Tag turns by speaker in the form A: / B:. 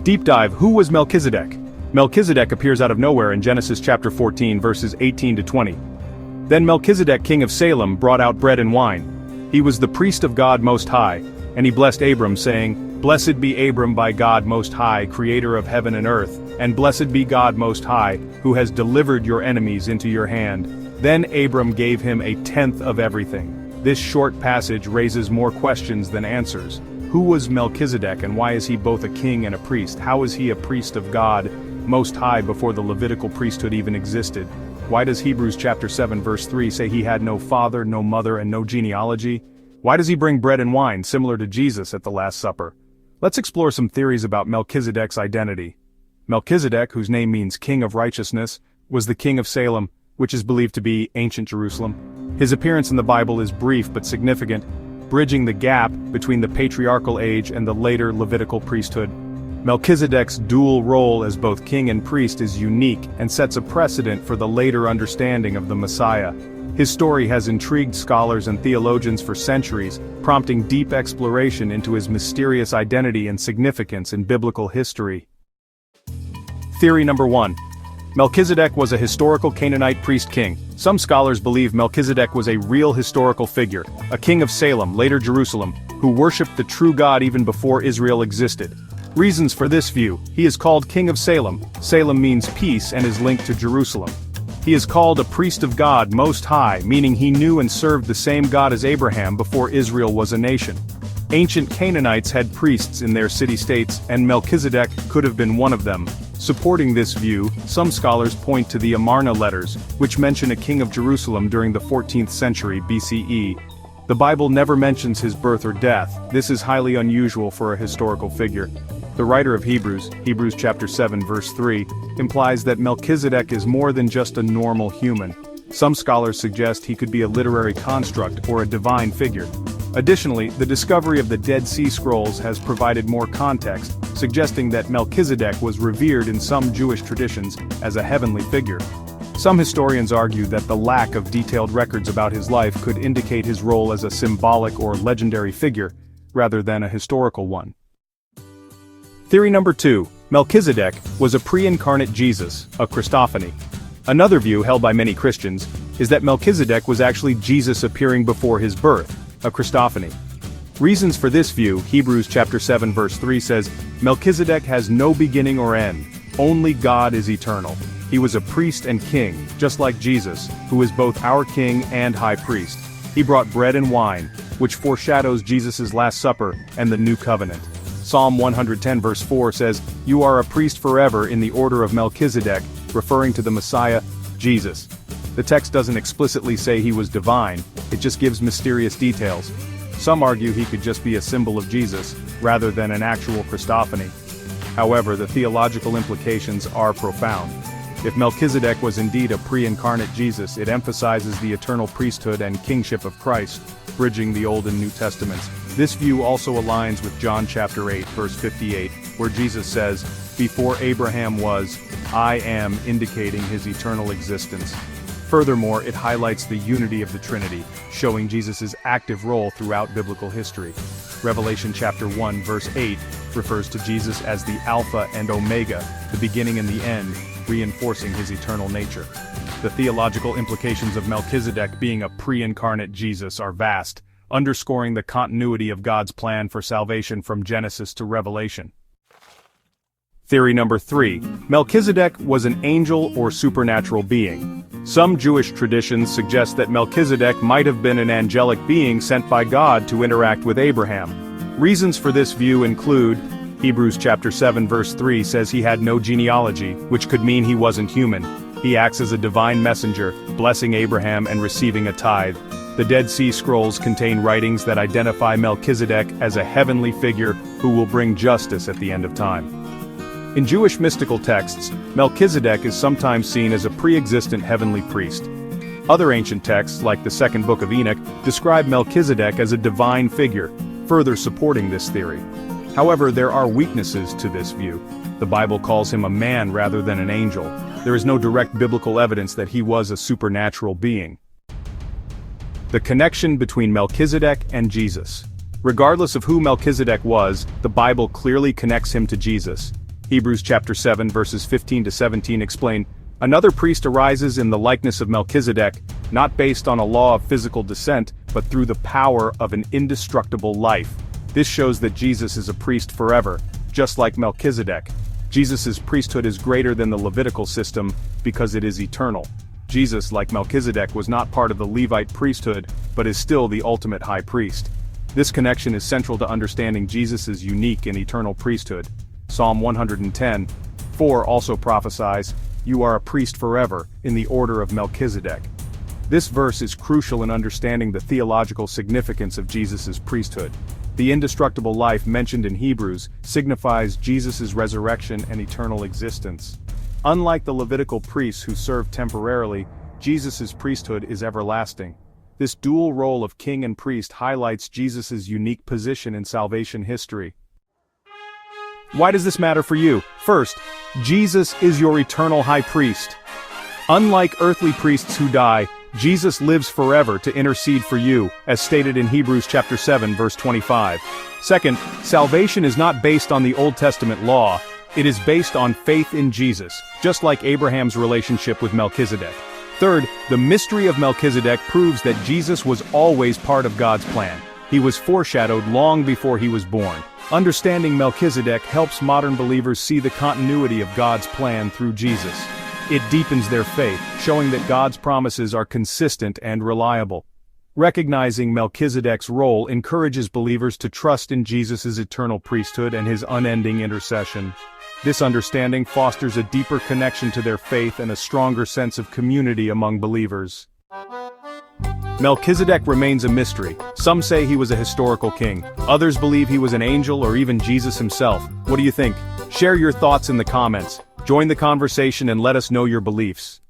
A: Deep dive: who was Melchizedek? Melchizedek appears out of nowhere in Genesis chapter 14 verses 18 to 20. Then Melchizedek king of Salem brought out bread and wine. He was the priest of God Most High, and he blessed Abram, saying, "Blessed be Abram by God Most High, creator of heaven and earth, and blessed be God Most High, who has delivered your enemies into your hand." Then Abram gave him a tenth of everything. This short passage raises more questions than answers. Who was Melchizedek, and why is he both a king and a priest? How is he a priest of God Most High before the Levitical priesthood even existed? Why does Hebrews chapter 7 verse 3 say he had no father, no mother, and no genealogy? Why does he bring bread and wine similar to Jesus at the Last Supper? Let's explore some theories about Melchizedek's identity. Melchizedek, whose name means King of Righteousness, was the king of Salem, which is believed to be ancient Jerusalem. His appearance in the Bible is brief but significant, bridging the gap between the patriarchal age and the later Levitical priesthood. Melchizedek's dual role as both king and priest is unique and sets a precedent for the later understanding of the Messiah. His story has intrigued scholars and theologians for centuries, prompting deep exploration into his mysterious identity and significance in biblical history. Theory number 1. Melchizedek was a historical Canaanite priest-king. Some scholars believe Melchizedek was a real historical figure, a king of Salem, later Jerusalem, who worshipped the true God even before Israel existed. Reasons for this view: he is called King of Salem. Salem means peace and is linked to Jerusalem. He is called a priest of God Most High, meaning he knew and served the same God as Abraham before Israel was a nation. Ancient Canaanites had priests in their city-states, and Melchizedek could have been one of them. Supporting this view, some scholars point to the Amarna letters, which mention a king of Jerusalem during the 14th century BCE. The Bible never mentions his birth or death. This is highly unusual for a historical figure. The writer of Hebrews chapter 7 verse 3, implies that Melchizedek is more than just a normal human. Some scholars suggest he could be a literary construct or a divine figure. Additionally, the discovery of the Dead Sea Scrolls has provided more context, suggesting that Melchizedek was revered in some Jewish traditions as a heavenly figure. Some historians argue that the lack of detailed records about his life could indicate his role as a symbolic or legendary figure, rather than a historical one. Theory number 2. Melchizedek was a pre-incarnate Jesus, a Christophany. Another view held by many Christians is that Melchizedek was actually Jesus appearing before his birth, a Christophany. Reasons for this view: Hebrews chapter 7 verse 3 says, "Melchizedek has no beginning or end, only God is eternal. He was a priest and king, just like Jesus, who is both our king and high priest. He brought bread and wine, which foreshadows Jesus' Last Supper and the New Covenant." Psalm 110 verse 4 says, "You are a priest forever in the order of Melchizedek," referring to the Messiah, Jesus. The text doesn't explicitly say he was divine, it just gives mysterious details. Some argue he could just be a symbol of Jesus, rather than an actual Christophany. However, the theological implications are profound. If Melchizedek was indeed a pre-incarnate Jesus, it emphasizes the eternal priesthood and kingship of Christ, bridging the Old and New Testaments. This view also aligns with John chapter 8 verse 58, where Jesus says, "Before Abraham was, I am," indicating his eternal existence. Furthermore, it highlights the unity of the Trinity, showing Jesus' active role throughout biblical history. Revelation chapter 1 verse 8 refers to Jesus as the Alpha and Omega, the beginning and the end, reinforcing his eternal nature. The theological implications of Melchizedek being a pre-incarnate Jesus are vast, underscoring the continuity of God's plan for salvation from Genesis to Revelation. Theory number 3. Melchizedek was an angel or supernatural being. Some Jewish traditions suggest that Melchizedek might have been an angelic being sent by God to interact with Abraham. Reasons for this view include: Hebrews chapter 7 verse 3 says he had no genealogy, which could mean he wasn't human. He acts as a divine messenger, blessing Abraham and receiving a tithe. The Dead Sea Scrolls contain writings that identify Melchizedek as a heavenly figure who will bring justice at the end of time. In Jewish mystical texts, Melchizedek is sometimes seen as a pre-existent heavenly priest. Other ancient texts, like the Second Book of Enoch, describe Melchizedek as a divine figure, further supporting this theory. However, there are weaknesses to this view. The Bible calls him a man rather than an angel. There is no direct biblical evidence that he was a supernatural being. The connection between Melchizedek and Jesus. Regardless of who Melchizedek was, the Bible clearly connects him to Jesus. Hebrews chapter 7 verses 15 to 17 explain, "Another priest arises in the likeness of Melchizedek, not based on a law of physical descent, but through the power of an indestructible life." This shows that Jesus is a priest forever, just like Melchizedek. Jesus' priesthood is greater than the Levitical system because it is eternal. Jesus, like Melchizedek, was not part of the Levite priesthood, but is still the ultimate high priest. This connection is central to understanding Jesus' unique and eternal priesthood. Psalm 110:4 also prophesies, "You are a priest forever, in the order of Melchizedek." This verse is crucial in understanding the theological significance of Jesus' priesthood. The indestructible life mentioned in Hebrews signifies Jesus' resurrection and eternal existence. Unlike the Levitical priests who served temporarily, Jesus' priesthood is everlasting. This dual role of king and priest highlights Jesus' unique position in salvation history. Why does this matter for you? First, Jesus is your eternal high priest. Unlike earthly priests who die, Jesus lives forever to intercede for you, as stated in Hebrews chapter 7 verse 25. Second, salvation is not based on the Old Testament law, it is based on faith in Jesus, just like Abraham's relationship with Melchizedek. Third, the mystery of Melchizedek proves that Jesus was always part of God's plan. He was foreshadowed long before he was born. Understanding Melchizedek helps modern believers see the continuity of God's plan through Jesus. It deepens their faith, showing that God's promises are consistent and reliable. Recognizing Melchizedek's role encourages believers to trust in Jesus' eternal priesthood and his unending intercession. This understanding fosters a deeper connection to their faith and a stronger sense of community among believers. Melchizedek remains a mystery. Some say he was a historical king. Others believe he was an angel or even Jesus himself. What do you think? Share your thoughts in the comments. Join the conversation and let us know your beliefs.